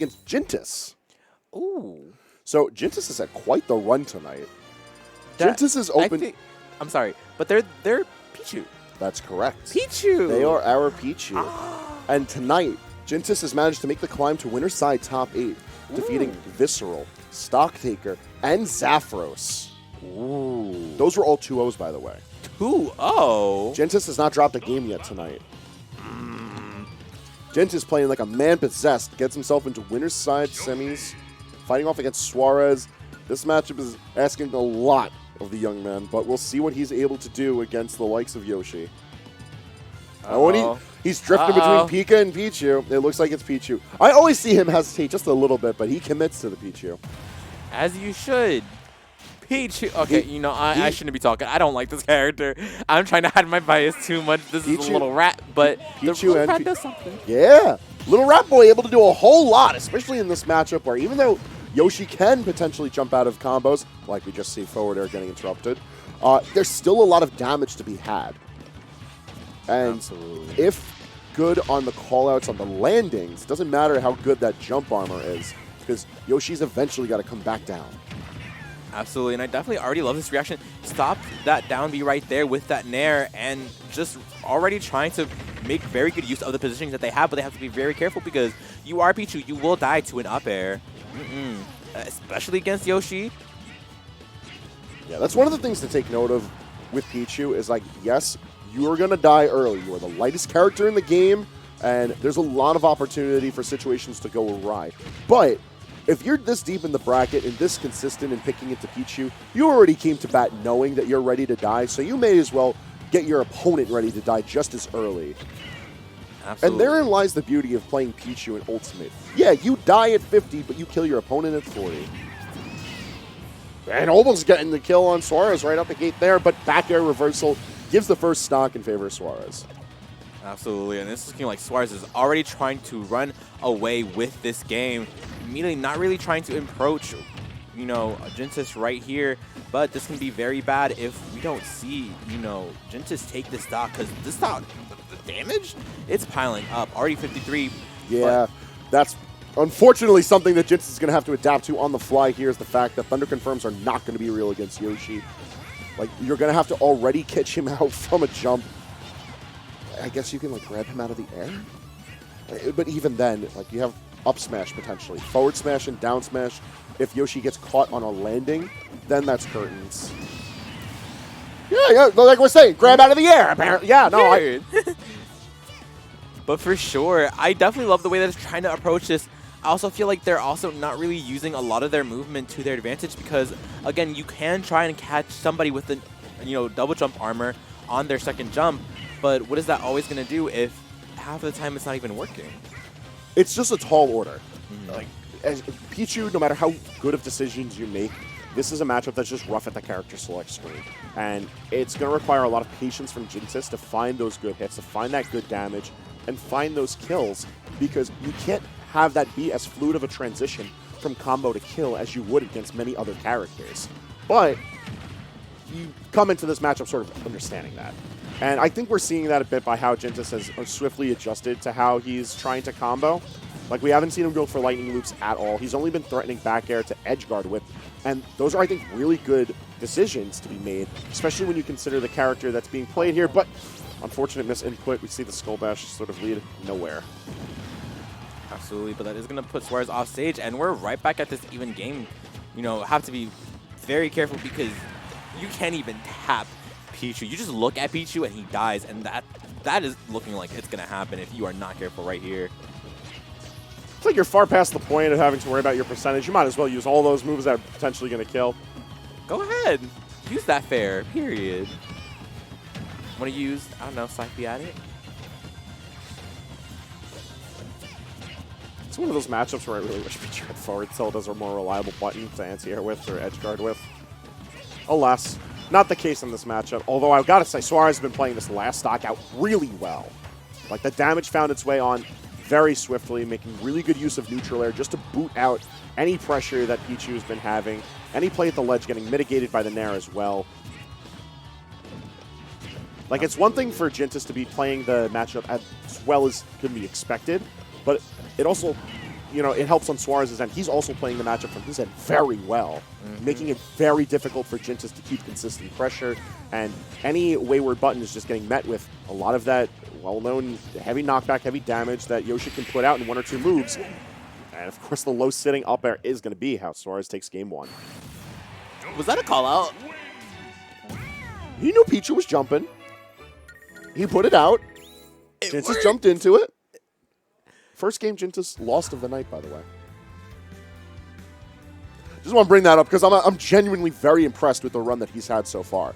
against Jintus. Ooh. So Jintus has had quite the run tonight. Jintus is open. I'm sorry, but they're Pichu. That's correct. Pichu. They are our Pichu. And tonight, Jintus has managed to make the climb to winner's side top 8, defeating Visceral, Stocktaker, and Zaphros. Ooh. Those were all 2-0s, by the way. 2-0? Jintus has not dropped a game yet tonight. Jintus playing like a man possessed, gets himself into winner's side semis, fighting off against Suarez. This matchup is asking a lot of the young man, but we'll see what he's able to do against the likes of Yoshi. He's drifting between Pika and Pichu. It looks like it's Pichu. I always see him hesitate just a little bit, but he commits to the Pichu. As you should. Pichu. Okay, I shouldn't be talking. I don't like this character. I'm trying to hide my bias too much. This is a little rat, but Pichu the little rat does something. Yeah. Little Rat Boy able to do a whole lot, especially in this matchup where even though Yoshi can potentially jump out of combos, like we just see forward air getting interrupted, there's still a lot of damage to be had. And Absolutely. if good on the callouts on the landings, doesn't matter how good that jump armor is, because Yoshi's eventually got to come back down. Absolutely, and I definitely already love this reaction. Stop that down B right there with that Nair, and just already trying to make very good use of the positionings that they have, but they have to be very careful because you are Pichu. You will die to an up air, especially against Yoshi. Yeah, that's one of the things to take note of with Pichu is like, yes, you are going to die early. You are the lightest character in the game, and there's a lot of opportunity for situations to go awry. But if you're this deep in the bracket and this consistent in picking into Pichu, you already came to bat knowing that you're ready to die, so you may as well get your opponent ready to die just as early. Absolutely. And therein lies the beauty of playing Pichu in Ultimate. Yeah, you die at 50, but you kill your opponent at 40. And almost getting the kill on Suarez right out the gate there, but back air reversal gives the first stock in favor of Suarez. Absolutely, and this is looking like Suarez is already trying to run away with this game. Immediately not really trying to approach, Jintus right here, but this can be very bad if we don't see, Jintus take this stock, because this stock, the damage, it's piling up. Already 53. Yeah, that's unfortunately something that Jintus is going to have to adapt to on the fly here is the fact that Thunder Confirms are not going to be real against Yoshi. Like, you're going to have to already catch him out from a jump. I guess you can, grab him out of the air? But even then, you have up smash potentially. Forward smash and down smash. If Yoshi gets caught on a landing, then that's curtains. Yeah, like we're saying, grab out of the air, apparently. Yeah, no, But for sure, I definitely love the way that it's trying to approach this. I also feel like they're also not really using a lot of their movement to their advantage because, again, you can try and catch somebody with the, double jump armor on their second jump, but what is that always going to do if half of the time it's not even working? It's just a tall order. As Pichu, no matter how good of decisions you make, this is a matchup that's just rough at the character select screen. And it's going to require a lot of patience from Jintus to find those good hits, to find that good damage, and find those kills, because you can't have that be as fluid of a transition from combo to kill as you would against many other characters. But you come into this matchup sort of understanding that. And I think we're seeing that a bit by how Jintus has swiftly adjusted to how he's trying to combo. Like, we haven't seen him go for lightning loops at all. He's only been threatening back air to edge guard with. And those are, I think, really good decisions to be made, especially when you consider the character that's being played here. But unfortunate misinput. We see the Skull Bash sort of lead nowhere. Absolutely, but that is going to put Suarez off stage, and we're right back at this even game. Have to be very careful because you can't even tap Pichu. You just look at Pichu and he dies, and that is looking like it's going to happen if you are not careful right here. It's like you're far past the point of having to worry about your percentage. You might as well use all those moves that are potentially going to kill. Go ahead. Use that fair, period. Want to use, I don't know, Psyche at it? It's one of those matchups where I really wish Pichu had forward tilt as a more reliable button to anti-air with or edge guard with. Alas, not the case in this matchup, although I've got to say, Suarez has been playing this last stock out really well. Like, the damage found its way on very swiftly, making really good use of neutral air just to boot out any pressure that Pichu has been having. Any play at the ledge getting mitigated by the Nair as well. Like, it's one thing for Jintus to be playing the matchup as well as can be expected, but it also you know, it helps on Suarez's end. He's also playing the matchup from his end very well, making it very difficult for Jintus to keep consistent pressure. And any wayward button is just getting met with a lot of that well-known heavy knockback, heavy damage that Yoshi can put out in 1 or 2 moves. And of course, the low sitting up air is going to be how Suarez takes game 1. Was that a call out? He knew Pichu was jumping. He put it out. Jintus jumped into it. First game Jintus lost of the night, by the way. Just want to bring that up because I'm genuinely very impressed with the run that he's had so far.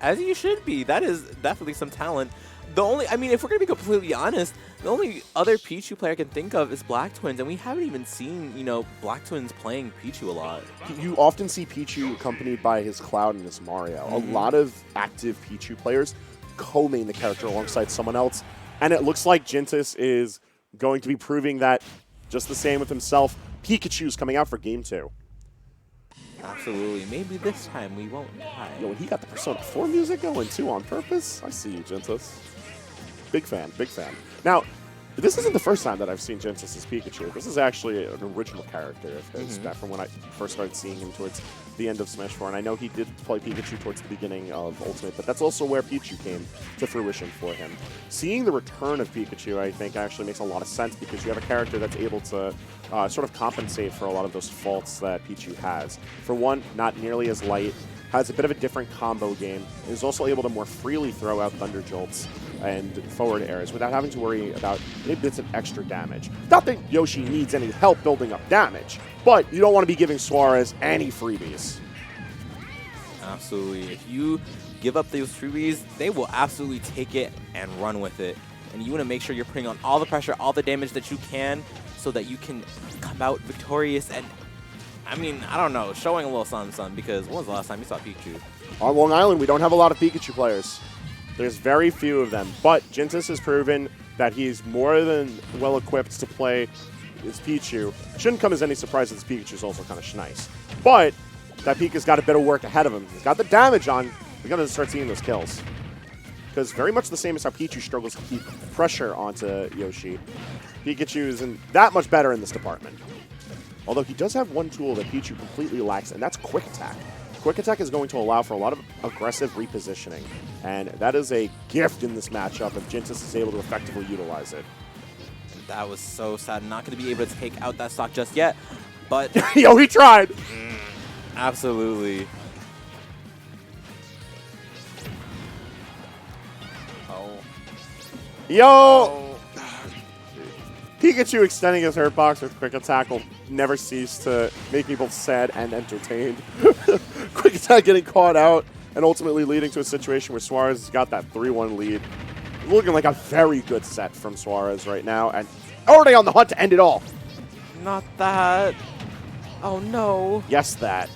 As you should be. That is definitely some talent. The only, I mean, if we're going to be completely honest, the only other Pichu player I can think of is Black Twins, and we haven't even seen, you know, Black Twins playing Pichu a lot. You often see Pichu accompanied by his Cloud and his Mario. A lot of active Pichu players co-main the character alongside someone else, and it looks like Jintus is going to be proving that just the same with himself. Pikachu's coming out for game 2. Absolutely. Maybe this time we won't die. Yo, and he got the Persona 4 music going too on purpose. I see you, Jintus. Big fan, big fan. Now, this isn't the first time that I've seen Jintus as Pikachu. This is actually an original character from when I first started seeing him towards the end of Smash 4. And I know he did play Pikachu towards the beginning of Ultimate, but that's also where Pichu came to fruition for him. Seeing the return of Pikachu, I think, actually makes a lot of sense because you have a character that's able to sort of compensate for a lot of those faults that Pichu has. For one, not nearly as light, has a bit of a different combo game, and is also able to more freely throw out Thunder Jolts and forward airs without having to worry about any bits of extra damage. Not that Yoshi needs any help building up damage, but you don't want to be giving Suarez any freebies. Absolutely. If you give up those freebies, they will absolutely take it and run with it. And you want to make sure you're putting on all the pressure, all the damage that you can, so that you can come out victorious and, I mean, I don't know, showing a little something, because when was the last time you saw Pichu? On Long Island, we don't have a lot of Pikachu players. There's very few of them, but Jintus has proven that he's more than well-equipped to play as Pichu. Shouldn't come as any surprise that this Pikachu's also kind of nice. But that Pika's got a bit of work ahead of him. He's got the damage on. We got to start seeing those kills. Because very much the same as how Pichu struggles to keep pressure onto Yoshi, Pikachu isn't that much better in this department. Although he does have one tool that Pichu completely lacks, and that's Quick Attack. Quick Attack is going to allow for a lot of aggressive repositioning, and that is a gift in this matchup if Jintus is able to effectively utilize it. That was so sad. Not going to be able to take out that stock just yet, but... Yo, he tried! Absolutely. Yo! Oh. Pikachu extending his hurt box with Quick Attack will never cease to make me both sad and entertained. Quick Attack getting caught out and ultimately leading to a situation where Suarez has got that 3-1 lead. Looking like a very good set from Suarez right now, and already on the hunt to end it all. Not that. Oh no. Yes, that.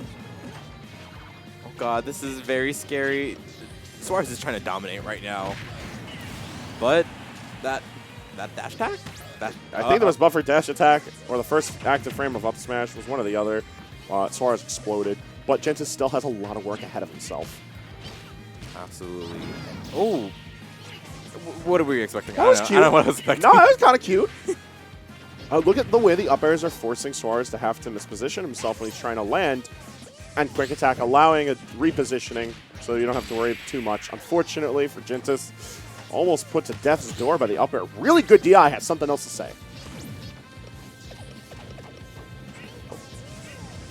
Oh god, this is very scary. Suarez is trying to dominate right now. But that dash attack? I think there was buffer dash attack, or the first active frame of up smash was one or the other. Suarez exploded, but Jintus still has a lot of work ahead of himself. Absolutely. Oh, what were we expecting? That was cute. I don't know what I was expecting. No, that was kind of cute. Look at the way the up airs are forcing Suarez to have to misposition himself when he's trying to land, and Quick Attack allowing a repositioning so you don't have to worry too much. Unfortunately for Jintus, almost put to death's door by the up air. Really good DI, has something else to say.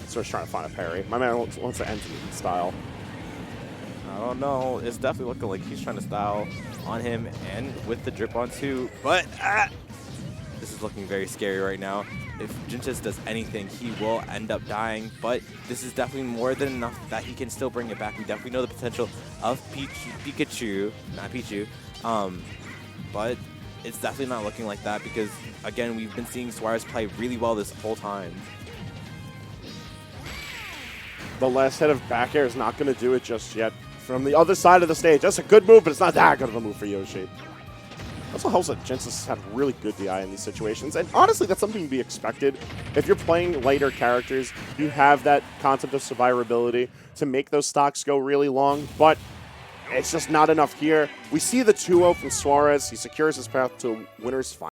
So he's trying to find a parry. My man wants to end in style. I don't know. It's definitely looking like he's trying to style on him and with the drip on too. But this is looking very scary right now. If Jintus does anything, he will end up dying. But this is definitely more than enough that he can still bring it back. We definitely know the potential of Pikachu, not Pichu. But it's definitely not looking like that because, again, we've been seeing Suarez play really well this whole time. The last hit of back air is not going to do it just yet. From the other side of the stage, that's a good move, but it's not that good of a move for Yoshi. Also helps that Jintus has had really good DI in these situations, and honestly, that's something to be expected. If you're playing lighter characters, you have that concept of survivability to make those stocks go really long, but it's just not enough here. We see the 2-0 from Suarez. He secures his path to winner's final.